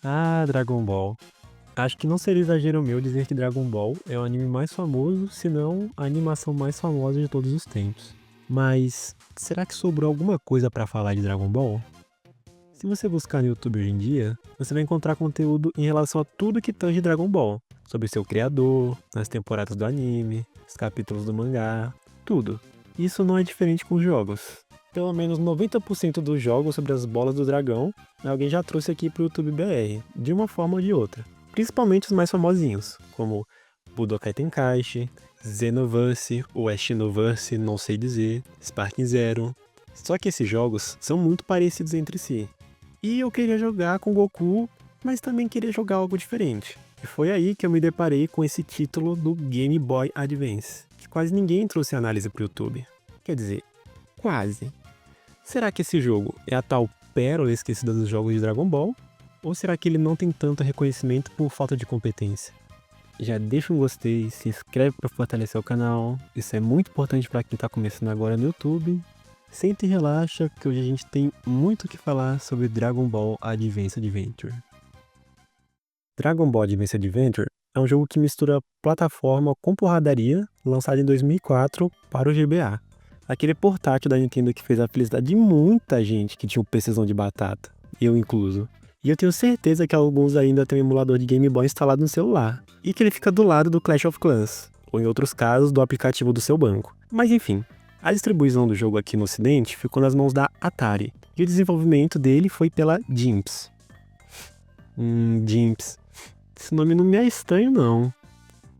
Ah, Dragon Ball. Acho que não seria exagero meu dizer que Dragon Ball é o anime mais famoso, se não a animação mais famosa de todos os tempos. Mas será que sobrou alguma coisa pra falar de Dragon Ball? Se você buscar no YouTube hoje em dia, você vai encontrar conteúdo em relação a tudo que tange Dragon Ball, sobre seu criador, as temporadas do anime, os capítulos do mangá, tudo. Isso não é diferente com os jogos. Pelo menos 90% dos jogos sobre as bolas do dragão, alguém já trouxe aqui pro YouTube BR, de uma forma ou de outra. Principalmente os mais famosinhos, como Budokai Tenkaichi, Xenoverse ou Xenoverse, não sei dizer, Sparking Zero. Só que esses jogos são muito parecidos entre si. E eu queria jogar com Goku, mas também queria jogar algo diferente. E foi aí que eu me deparei com esse título do Game Boy Advance, que quase ninguém trouxe análise pro YouTube. Quer dizer, quase. Será que esse jogo é a tal pérola esquecida dos jogos de Dragon Ball? Ou será que ele não tem tanto reconhecimento por falta de competência? Já deixa um gostei, se inscreve para fortalecer o canal, isso é muito importante para quem está começando agora no YouTube. Senta e relaxa, que hoje a gente tem muito o que falar sobre Dragon Ball Advance Adventure. Dragon Ball Advance Adventure é um jogo que mistura plataforma com porradaria, lançado em 2004 para o GBA. Aquele portátil da Nintendo que fez a felicidade de muita gente que tinha um PCzão de batata, eu incluso. E eu tenho certeza que alguns ainda têm um emulador de Game Boy instalado no celular, e que ele fica do lado do Clash of Clans, ou em outros casos do aplicativo do seu banco. Mas enfim, a distribuição do jogo aqui no ocidente ficou nas mãos da Atari, e o desenvolvimento dele foi pela Jimps. Jimps. Esse nome não me é estranho não.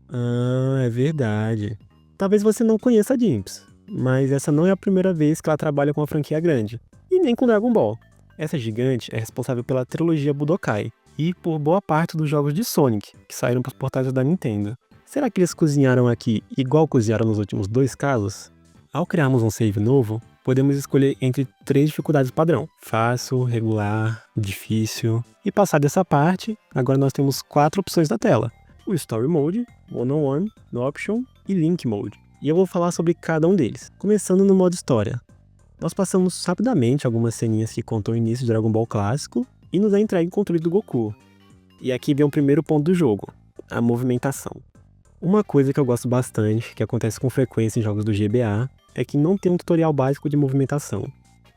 Ah, é verdade. Talvez você não conheça a Jimps, mas essa não é a primeira vez que ela trabalha com uma franquia grande, e nem com Dragon Ball. Essa gigante é responsável pela trilogia Budokai e por boa parte dos jogos de Sonic, que saíram para os portáteis da Nintendo. Será que eles cozinharam aqui igual cozinharam nos últimos dois casos? Ao criarmos um save novo, podemos escolher entre 3 dificuldades padrão: fácil, regular, difícil. E passar dessa parte, agora nós temos 4 opções na tela: o Story Mode, One-on-One, No Option e Link Mode. E eu vou falar sobre cada um deles, começando no modo História. Nós passamos rapidamente algumas ceninhas que contam o início de Dragon Ball clássico e nos é entregue o controle do Goku. E aqui vem o primeiro ponto do jogo, a movimentação. Uma coisa que eu gosto bastante, que acontece com frequência em jogos do GBA, é que não tem um tutorial básico de movimentação.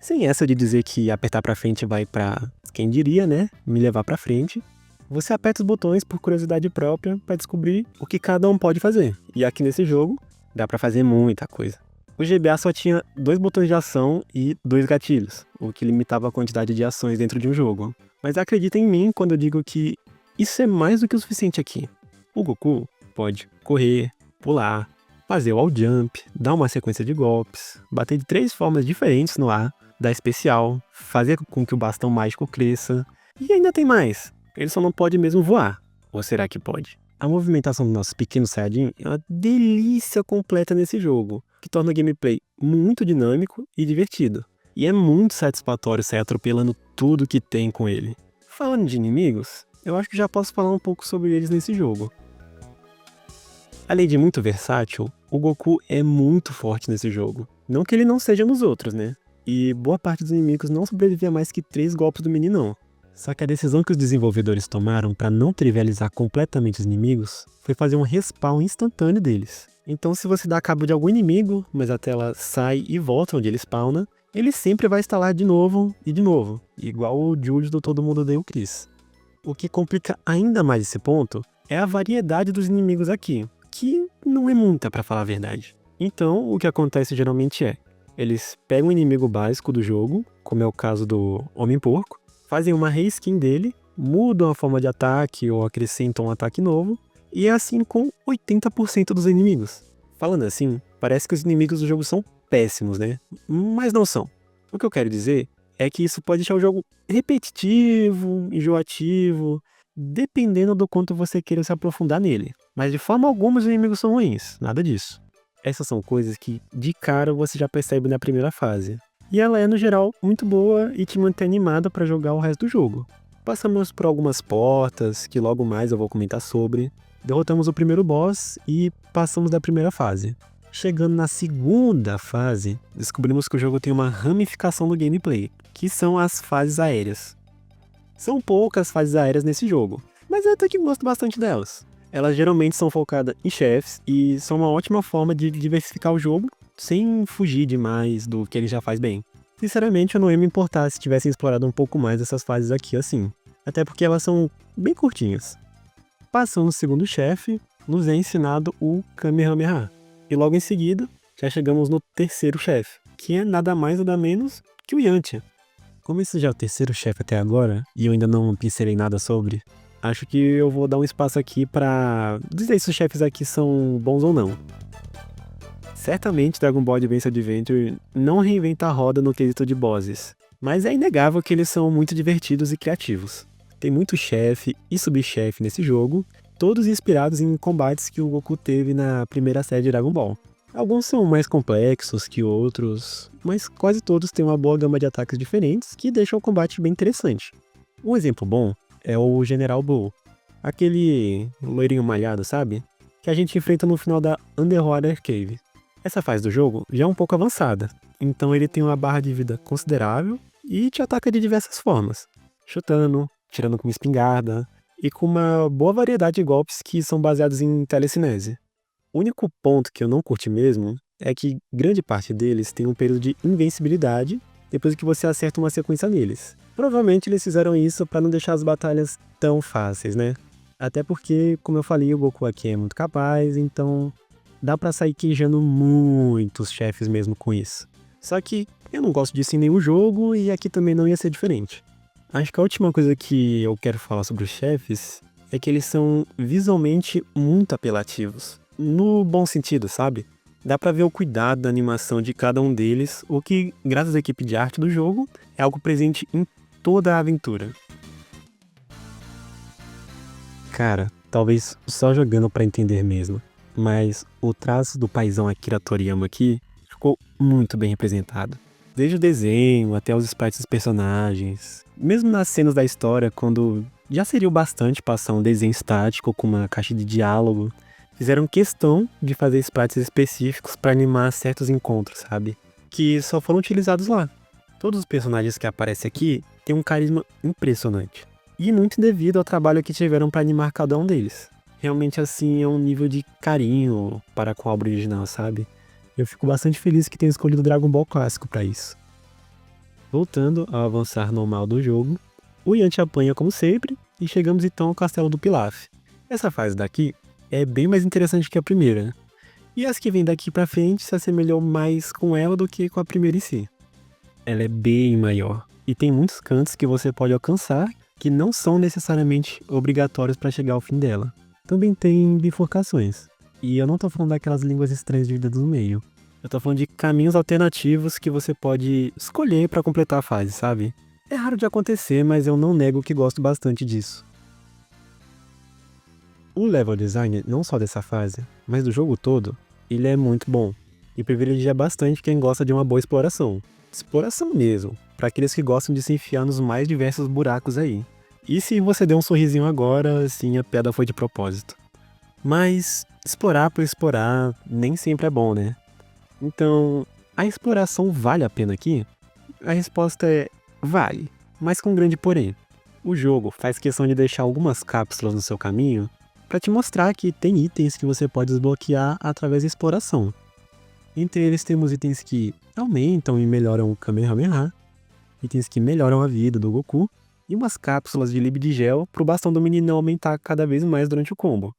Sem essa de dizer que apertar pra frente vai pra, quem diria, né, me levar pra frente, você aperta os botões por curiosidade própria para descobrir o que cada um pode fazer. E aqui nesse jogo, dá pra fazer muita coisa. O GBA só tinha 2 botões de ação e 2 gatilhos, o que limitava a quantidade de ações dentro de um jogo. Mas acredita em mim quando eu digo que isso é mais do que o suficiente aqui. O Goku pode correr, pular, fazer o wall jump, dar uma sequência de golpes, bater de 3 formas diferentes no ar, dar especial, fazer com que o bastão mágico cresça. E ainda tem mais, ele só não pode mesmo voar. Ou será que pode? A movimentação do nosso pequeno Saiyajin é uma delícia completa nesse jogo, que torna o gameplay muito dinâmico e divertido. E é muito satisfatório sair atropelando tudo que tem com ele. Falando de inimigos, eu acho que já posso falar um pouco sobre eles nesse jogo. Além de muito versátil, o Goku é muito forte nesse jogo. Não que ele não seja nos outros, né? E boa parte dos inimigos não sobrevive a mais que 3 golpes do meninão. Só que a decisão que os desenvolvedores tomaram para não trivializar completamente os inimigos foi fazer um respawn instantâneo deles. Então se você dá cabo de algum inimigo, mas a tela sai e volta onde ele spawna, ele sempre vai instalar de novo e de novo, igual o Julius do Todo Mundo Odeia o Chris. O que complica ainda mais esse ponto é a variedade dos inimigos aqui, que não é muita para falar a verdade. Então o que acontece geralmente é, eles pegam o inimigo básico do jogo, como é o caso do Homem-Porco, fazem uma reskin dele, mudam a forma de ataque ou acrescentam um ataque novo, e é assim com 80% dos inimigos. Falando assim, parece que os inimigos do jogo são péssimos, né? Mas não são. O que eu quero dizer é que isso pode deixar o jogo repetitivo, enjoativo, dependendo do quanto você queira se aprofundar nele. Mas de forma alguma os inimigos são ruins, nada disso. Essas são coisas que de cara você já percebe na primeira fase. E ela é, no geral, muito boa e te mantém animada para jogar o resto do jogo. Passamos por algumas portas, que logo mais eu vou comentar sobre. Derrotamos o primeiro boss e passamos da primeira fase. Chegando na segunda fase, descobrimos que o jogo tem uma ramificação do gameplay, que são as fases aéreas. São poucas fases aéreas nesse jogo, mas eu até que gosto bastante delas. Elas geralmente são focadas em chefes e são uma ótima forma de diversificar o jogo sem fugir demais do que ele já faz bem. Sinceramente, eu não ia me importar se tivessem explorado um pouco mais dessas fases aqui assim, até porque elas são bem curtinhas. Passando o segundo chefe, nos é ensinado o Kamehameha, e logo em seguida já chegamos no terceiro chefe, que é nada mais nada menos que o Yantia. Como esse já é o terceiro chefe até agora, e eu ainda não pincelei nada sobre, acho que eu vou dar um espaço aqui pra dizer se os chefes aqui são bons ou não. Certamente Dragon Ball Advance Adventure não reinventa a roda no quesito de bosses, mas é inegável que eles são muito divertidos e criativos. Tem muito chefe e subchefe nesse jogo, todos inspirados em combates que o Goku teve na primeira série de Dragon Ball. Alguns são mais complexos que outros, mas quase todos têm uma boa gama de ataques diferentes que deixam o combate bem interessante. Um exemplo bom é o General Bull, aquele loirinho malhado, sabe? Que a gente enfrenta no final da Underwater Cave. Essa fase do jogo já é um pouco avançada, então ele tem uma barra de vida considerável e te ataca de diversas formas, chutando, tirando com espingarda e com uma boa variedade de golpes que são baseados em telecinese. O único ponto que eu não curti mesmo é que grande parte deles tem um período de invencibilidade depois que você acerta uma sequência neles. Provavelmente eles fizeram isso para não deixar as batalhas tão fáceis, né? Até porque, como eu falei, o Goku aqui é muito capaz, então dá pra sair queijando muitos chefes mesmo com isso. Só que eu não gosto disso em nenhum jogo e aqui também não ia ser diferente. Acho que a última coisa que eu quero falar sobre os chefes é que eles são visualmente muito apelativos. No bom sentido, sabe? Dá pra ver o cuidado da animação de cada um deles, o que, graças à equipe de arte do jogo, é algo presente em toda a aventura. Cara, talvez só jogando pra entender mesmo, mas o traço do paizão Akira Toriyama aqui ficou muito bem representado. Desde o desenho até os sprites dos personagens, mesmo nas cenas da história, quando já seria o bastante passar um desenho estático com uma caixa de diálogo, fizeram questão de fazer sprites específicos para animar certos encontros, sabe? Que só foram utilizados lá. Todos os personagens que aparecem aqui têm um carisma impressionante. E muito devido ao trabalho que tiveram para animar cada um deles. Realmente assim é um nível de carinho para com a obra original, sabe? Eu fico bastante feliz que tenham escolhido o Dragon Ball clássico para isso. Voltando ao avançar normal do jogo, o Yantia apanha como sempre e chegamos então ao Castelo do Pilaf. Essa fase daqui é bem mais interessante que a primeira, e as que vêm daqui pra frente se assemelham mais com ela do que com a primeira em si. Ela é bem maior, e tem muitos cantos que você pode alcançar que não são necessariamente obrigatórios para chegar ao fim dela. Também tem bifurcações, e eu não tô falando daquelas línguas estranhas de dedo no meio. Eu tô falando de caminhos alternativos que você pode escolher para completar a fase, sabe? É raro de acontecer, mas eu não nego que gosto bastante disso. O level design, não só dessa fase, mas do jogo todo, ele é muito bom. E privilegia bastante quem gosta de uma boa exploração. Exploração mesmo, para aqueles que gostam de se enfiar nos mais diversos buracos aí. E se você deu um sorrisinho agora, sim, a piada foi de propósito. Mas explorar por explorar nem sempre é bom, né? Então, a exploração vale a pena aqui? A resposta é vale, mas com um grande porém. O jogo faz questão de deixar algumas cápsulas no seu caminho para te mostrar que tem itens que você pode desbloquear através da exploração. Entre eles temos itens que aumentam e melhoram o Kamehameha, itens que melhoram a vida do Goku, e umas cápsulas de Libidigel pro bastão do menino aumentar cada vez mais durante o combo.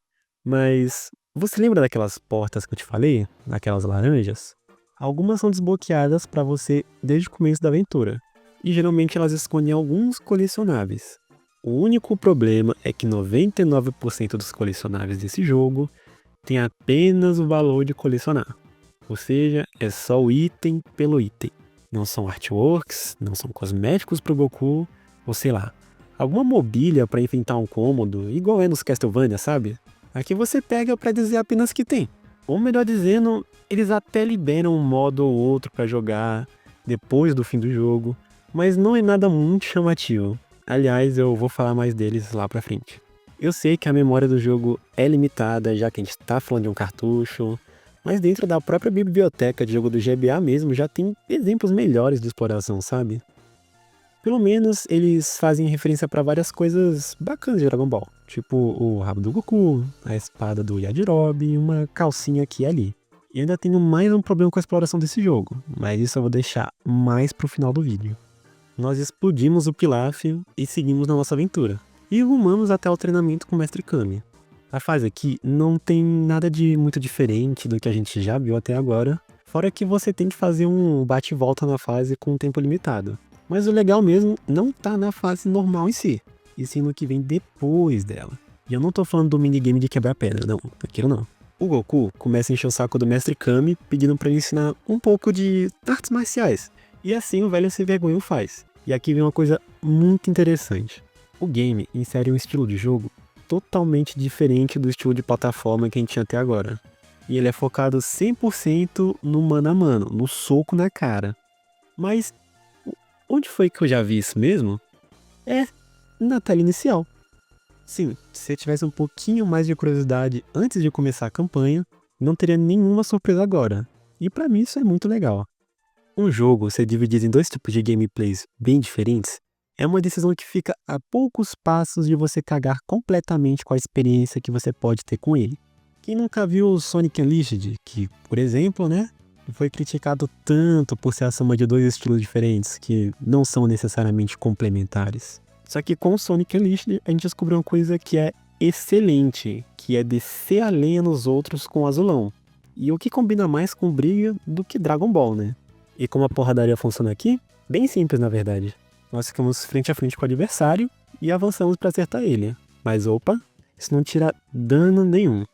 Mas você lembra daquelas portas que eu te falei? Aquelas laranjas? Algumas são desbloqueadas para você desde o começo da aventura, e geralmente elas escondem alguns colecionáveis. O único problema é que 99% dos colecionáveis desse jogo tem apenas o valor de colecionar. Ou seja, é só o item pelo item. Não são artworks, não são cosméticos pro Goku, ou sei lá, alguma mobília para enfrentar um cômodo, igual é nos Castlevania, sabe? Aqui você pega para dizer apenas que tem. Ou melhor dizendo, eles até liberam um modo ou outro para jogar depois do fim do jogo, mas não é nada muito chamativo. Aliás, eu vou falar mais deles lá pra frente. Eu sei que a memória do jogo é limitada, já que a gente tá falando de um cartucho, mas dentro da própria biblioteca de jogo do GBA mesmo já tem exemplos melhores de exploração, sabe? Pelo menos eles fazem referência pra várias coisas bacanas de Dragon Ball. Tipo o rabo do Goku, a espada do Yajirobe e uma calcinha aqui e ali. E ainda tenho mais um problema com a exploração desse jogo, mas isso eu vou deixar mais pro final do vídeo. Nós explodimos o Pilaf e seguimos na nossa aventura. E rumamos até o treinamento com o Mestre Kami. A fase aqui não tem nada de muito diferente do que a gente já viu até agora, fora que você tem que fazer um bate e volta na fase com um tempo limitado. Mas o legal mesmo não tá na fase normal em si, e sim no que vem depois dela. E eu não tô falando do minigame de quebrar pedra, não, aquilo não. O Goku começa a encher o saco do Mestre Kami, pedindo pra ele ensinar um pouco de artes marciais. E assim o velho sem vergonha o faz. E aqui vem uma coisa muito interessante. O game insere um estilo de jogo totalmente diferente do estilo de plataforma que a gente tinha até agora. E ele é focado 100% no mano a mano, no soco na cara. Mas onde foi que eu já vi isso mesmo? É na tela inicial. Sim, se você tivesse um pouquinho mais de curiosidade antes de começar a campanha, não teria nenhuma surpresa agora. E pra mim isso é muito legal. Um jogo ser dividido em dois tipos de gameplays bem diferentes é uma decisão que fica a poucos passos de você cagar completamente com a experiência que você pode ter com ele. Quem nunca viu o Sonic Unleashed, que, por exemplo, foi criticado tanto por ser a soma de dois estilos diferentes que não são necessariamente complementares. Só que com o Sonic Unleashed a gente descobriu uma coisa que é excelente, que é descer a lenha nos outros com o azulão. E o que combina mais com briga do que Dragon Ball, né? E como a porradaria funciona aqui? Bem simples, na verdade. Nós ficamos frente a frente com o adversário e avançamos para acertar ele. Mas opa, isso não tira dano nenhum.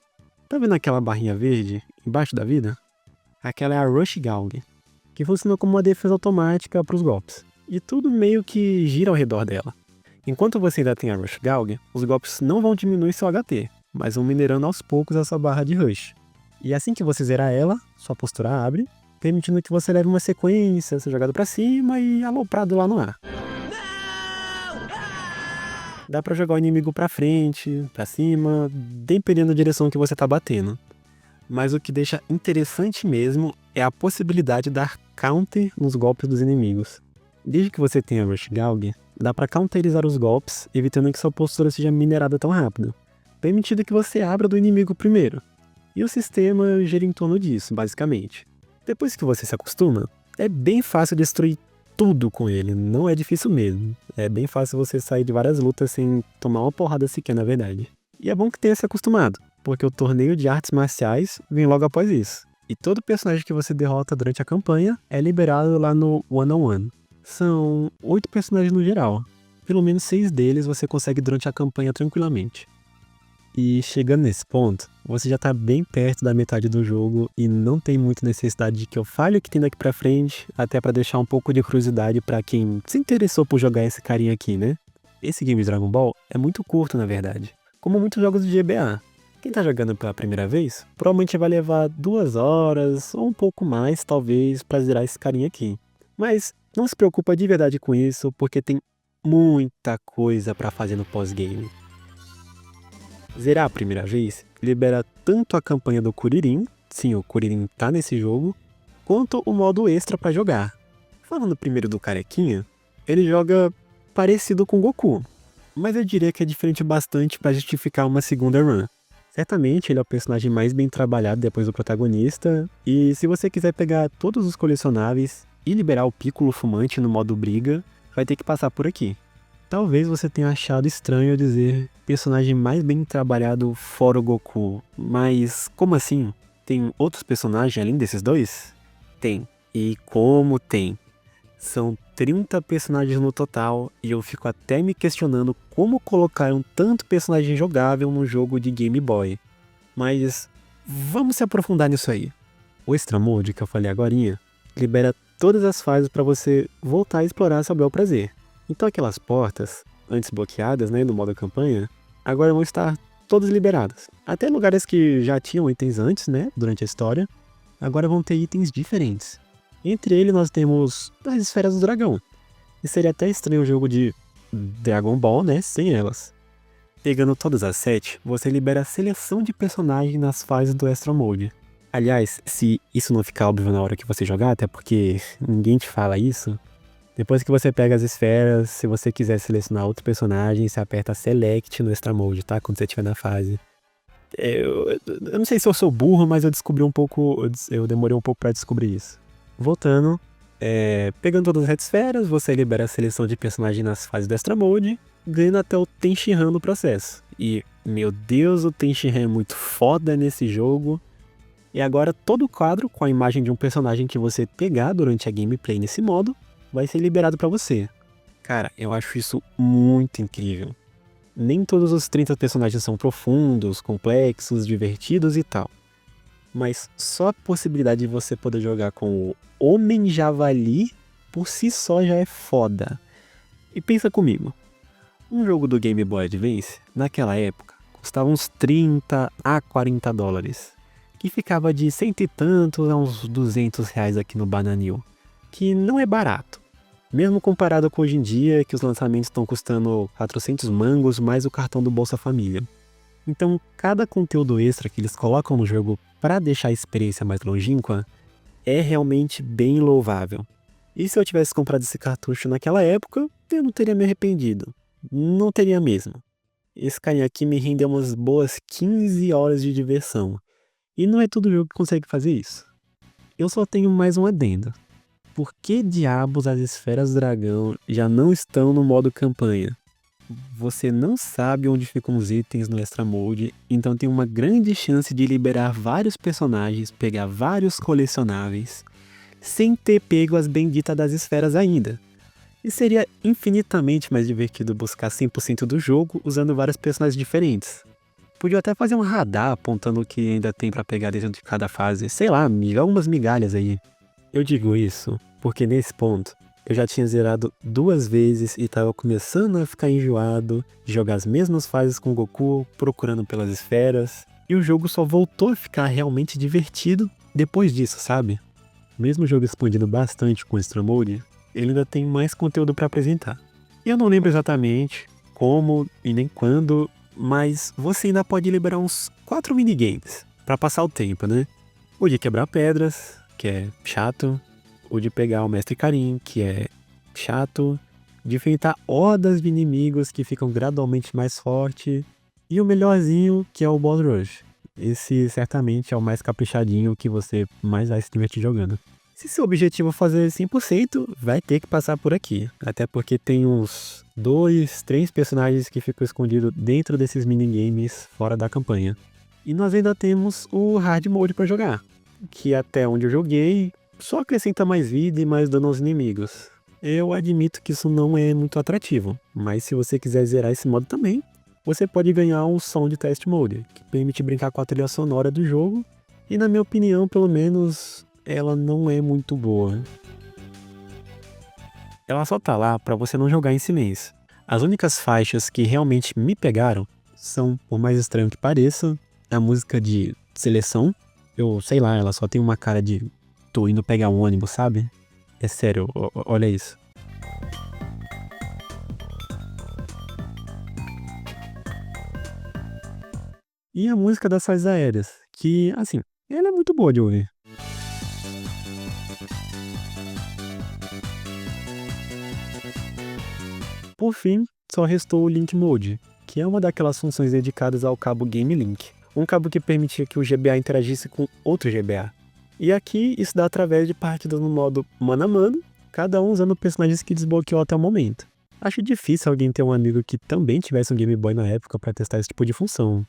Tá vendo aquela barrinha verde embaixo da vida? Aquela é a Rush Gaug, que funciona como uma defesa automática para os golpes. E tudo meio que gira ao redor dela. Enquanto você ainda tem a Rush Gaug, os golpes não vão diminuir seu HT, mas vão minerando aos poucos a sua barra de Rush. E assim que você zerar ela, sua postura abre, permitindo que você leve uma sequência, ser jogado pra cima e aloprado lá no ar. Dá pra jogar o inimigo pra frente, pra cima, dependendo da direção que você tá batendo. Mas o que deixa interessante mesmo é a possibilidade de dar counter nos golpes dos inimigos. Desde que você tenha Rush Gaug, dá pra counterizar os golpes, evitando que sua postura seja minerada tão rápido, permitindo que você abra do inimigo primeiro. E o sistema gira em torno disso, basicamente. Depois que você se acostuma, é bem fácil destruir tudo com ele, não é difícil mesmo. É bem fácil você sair de várias lutas sem tomar uma porrada sequer, na verdade. E é bom que tenha se acostumado, porque o torneio de artes marciais vem logo após isso. E todo personagem que você derrota durante a campanha é liberado lá no One-on-One. São 8 personagens no geral. Pelo menos 6 deles você consegue durante a campanha tranquilamente. E chegando nesse ponto, você já tá bem perto da metade do jogo e não tem muita necessidade de que eu fale o que tem daqui pra frente, até pra deixar um pouco de curiosidade pra quem se interessou por jogar esse carinha aqui, né? Esse game de Dragon Ball é muito curto, na verdade, como muitos jogos de GBA. Quem tá jogando pela primeira vez, provavelmente vai levar 2 horas ou um pouco mais, talvez, pra zerar esse carinha aqui. Mas não se preocupa de verdade com isso, porque tem muita coisa pra fazer no pós-game. Zerar a primeira vez libera tanto a campanha do Kuririn, sim, o Kuririn tá nesse jogo, quanto o modo extra pra jogar. Falando primeiro do Carequinha, ele joga parecido com Goku, mas eu diria que é diferente bastante pra justificar uma segunda run. Certamente ele é o personagem mais bem trabalhado depois do protagonista, e se você quiser pegar todos os colecionáveis e liberar o Piccolo fumante no modo briga, vai ter que passar por aqui. Talvez você tenha achado estranho eu dizer personagem mais bem trabalhado fora o Goku, mas como assim? Tem outros personagens além desses dois? Tem, e como tem. São 30 personagens no total e eu fico até me questionando como colocaram tanto personagem jogável num jogo de Game Boy. Mas vamos se aprofundar nisso aí. O Extra Mode que eu falei agorinha libera todas as fases para você voltar a explorar seu bel prazer. Então aquelas portas, antes bloqueadas, no modo campanha, agora vão estar todas liberadas. Até lugares que já tinham itens antes, durante a história, agora vão ter itens diferentes. Entre eles nós temos as esferas do dragão. E seria até estranho o jogo de Dragon Ball, sem elas. Pegando todas as 7, você libera a seleção de personagens nas fases do Extra Mode. Aliás, se isso não ficar óbvio na hora que você jogar, até porque ninguém te fala isso, Depois que você pega as esferas, se você quiser selecionar outro personagem, você aperta Select no Extra Mode, tá? Quando você estiver na fase. Eu não sei se eu sou burro, mas eu descobri um pouco. Eu demorei um pouco pra descobrir isso. Voltando, pegando todas as esferas, você libera a seleção de personagem nas fases do Extra Mode, ganhando até o Tenshinhan no processo. E, meu Deus, o Tenshinhan é muito foda nesse jogo. E agora todo o quadro com a imagem de um personagem que você pegar durante a gameplay nesse modo vai ser liberado pra você. Cara, eu acho isso muito incrível. Nem todos os 30 personagens são profundos, complexos, divertidos e tal. Mas só a possibilidade de você poder jogar com o Homem Javali por si só já é foda. E pensa comigo, um jogo do Game Boy Advance, naquela época, custava uns 30 a 40 dólares. Que ficava de cento e tantos a uns 200 reais aqui no Bananil. Que não é barato. Mesmo comparado com hoje em dia, que os lançamentos estão custando 400 mangos mais o cartão do Bolsa Família. Então, cada conteúdo extra que eles colocam no jogo para deixar a experiência mais longínqua é realmente bem louvável. E se eu tivesse comprado esse cartucho naquela época, eu não teria me arrependido. Não teria mesmo. Esse carinha aqui me rendeu umas boas 15 horas de diversão. E não é todo jogo que consegue fazer isso. Eu só tenho mais um adendo. Por que diabos as esferas dragão já não estão no modo campanha? Você não sabe onde ficam os itens no Extra Mode, então tem uma grande chance de liberar vários personagens, pegar vários colecionáveis, sem ter pego as benditas das esferas ainda. E seria infinitamente mais divertido buscar 100% do jogo usando vários personagens diferentes. Podia até fazer um radar apontando o que ainda tem pra pegar dentro de cada fase, sei lá, algumas migalhas aí. Eu digo isso porque nesse ponto eu já tinha zerado 2 vezes e tava começando a ficar enjoado de jogar as mesmas fases com o Goku, procurando pelas esferas. E o jogo só voltou a ficar realmente divertido depois disso, sabe? Mesmo o jogo expandindo bastante com o Extra Mode, ele ainda tem mais conteúdo pra apresentar. Eu não lembro exatamente como e nem quando, mas você ainda pode liberar uns 4 minigames pra passar o tempo, né? O de quebrar pedras, que é chato. O de pegar o Mestre Karin, que é chato. De enfrentar hordas de inimigos que ficam gradualmente mais fortes. E o melhorzinho, que é o Boss Rush. Esse certamente é o mais caprichadinho que você mais vai se divertir jogando. Se seu objetivo é fazer 100%, vai ter que passar por aqui. Até porque tem uns 2, 3 personagens que ficam escondidos dentro desses minigames fora da campanha. E nós ainda temos o Hard Mode para jogar, que até onde eu joguei, só acrescenta mais vida e mais dano aos inimigos. Eu admito que isso não é muito atrativo, mas se você quiser zerar esse modo também, você pode ganhar um Sound Test Mode, que permite brincar com a trilha sonora do jogo, e na minha opinião, pelo menos, ela não é muito boa. Ela só tá lá pra você não jogar em silêncio. As únicas faixas que realmente me pegaram são, por mais estranho que pareça, a música de seleção. Eu sei lá, ela só tem uma cara de tô indo pegar um ônibus, sabe? É sério, olha isso. E a música das fases aéreas, que, assim, ela é muito boa de ouvir. Por fim, só restou o Link Mode, que é uma daquelas funções dedicadas ao cabo Game Link, um cabo que permitia que o GBA interagisse com outro GBA. E aqui isso dá através de partidas no modo mano a mano, cada um usando personagens que desbloqueou até o momento. Acho difícil alguém ter um amigo que também tivesse um Game Boy na época para testar esse tipo de função.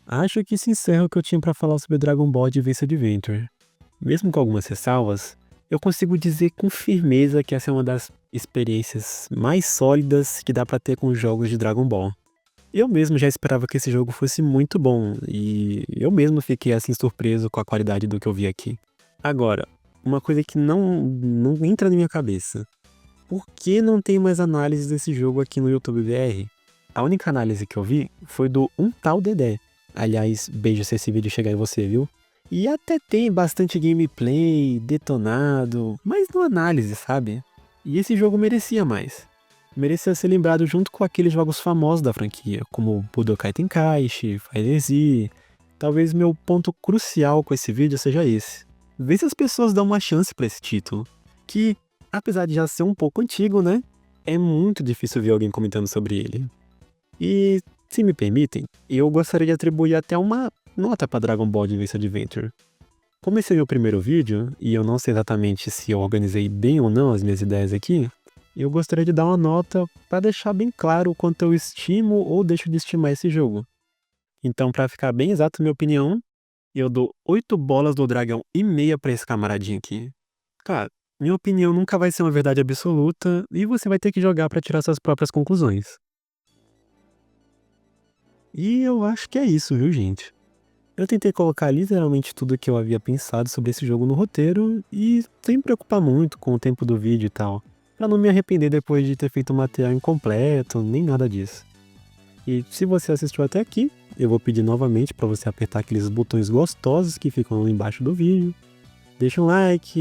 Acho que isso encerra o que eu tinha para falar sobre Dragon Ball Advance Adventure. Mesmo com algumas ressalvas, eu consigo dizer com firmeza que essa é uma das experiências mais sólidas que dá para ter com os jogos de Dragon Ball. Eu mesmo já esperava que esse jogo fosse muito bom, e eu mesmo fiquei assim surpreso com a qualidade do que eu vi aqui. Agora, uma coisa que não entra na minha cabeça. Por que não tem mais análise desse jogo aqui no YouTube BR? A única análise que eu vi foi do Um Tal Dedé. Aliás, beijo se esse vídeo chegar em você, viu? E até tem bastante gameplay, detonado, mas não análise, sabe? E esse jogo merecia mais. Merecia ser lembrado junto com aqueles jogos famosos da franquia, como Budokai Tenkaichi, FighterZ. Talvez meu ponto crucial com esse vídeo seja esse. Vê se as pessoas dão uma chance pra esse título, que, apesar de já ser um pouco antigo, né? É muito difícil ver alguém comentando sobre ele. E, se me permitem, eu gostaria de atribuir até uma nota para Dragon Ball Advance Adventure. Como esse é meu primeiro vídeo, e eu não sei exatamente se eu organizei bem ou não as minhas ideias aqui, eu gostaria de dar uma nota para deixar bem claro o quanto eu estimo ou deixo de estimar esse jogo. Então, para ficar bem exato minha opinião, eu dou 8 bolas do dragão e meia para esse camaradinho aqui. Claro, minha opinião nunca vai ser uma verdade absoluta e você vai ter que jogar para tirar suas próprias conclusões. E eu acho que é isso, viu, gente? Eu tentei colocar literalmente tudo que eu havia pensado sobre esse jogo no roteiro e sem me preocupar muito com o tempo do vídeo e tal, pra não me arrepender depois de ter feito um material incompleto, nem nada disso. E se você assistiu até aqui, eu vou pedir novamente pra você apertar aqueles botões gostosos que ficam lá embaixo do vídeo. Deixa um like,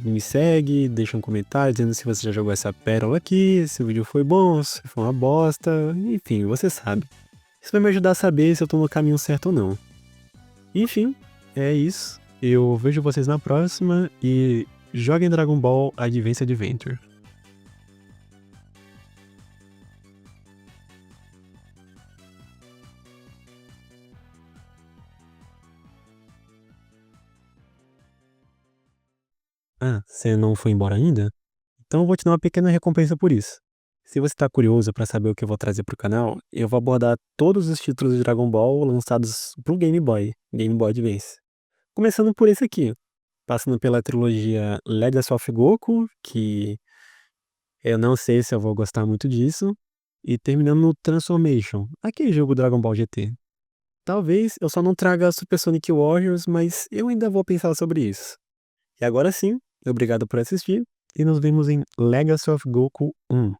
me segue, deixa um comentário dizendo se você já jogou essa pérola aqui, se o vídeo foi bom, se foi uma bosta, enfim, você sabe. Isso vai me ajudar a saber se eu tô no caminho certo ou não. Enfim, é isso. Eu vejo vocês na próxima e joguem Dragon Ball Advance Adventure. Ah, você não foi embora ainda? Então eu vou te dar uma pequena recompensa por isso. Se você está curioso para saber o que eu vou trazer pro canal, eu vou abordar todos os títulos de Dragon Ball lançados pro Game Boy Advance. Começando por esse aqui, passando pela trilogia Legacy of Goku, que eu não sei se eu vou gostar muito disso, e terminando no Transformation, aquele jogo Dragon Ball GT. Talvez eu só não traga Super Sonic Warriors, mas eu ainda vou pensar sobre isso. E agora sim, obrigado por assistir, e nos vemos em Legacy of Goku 1.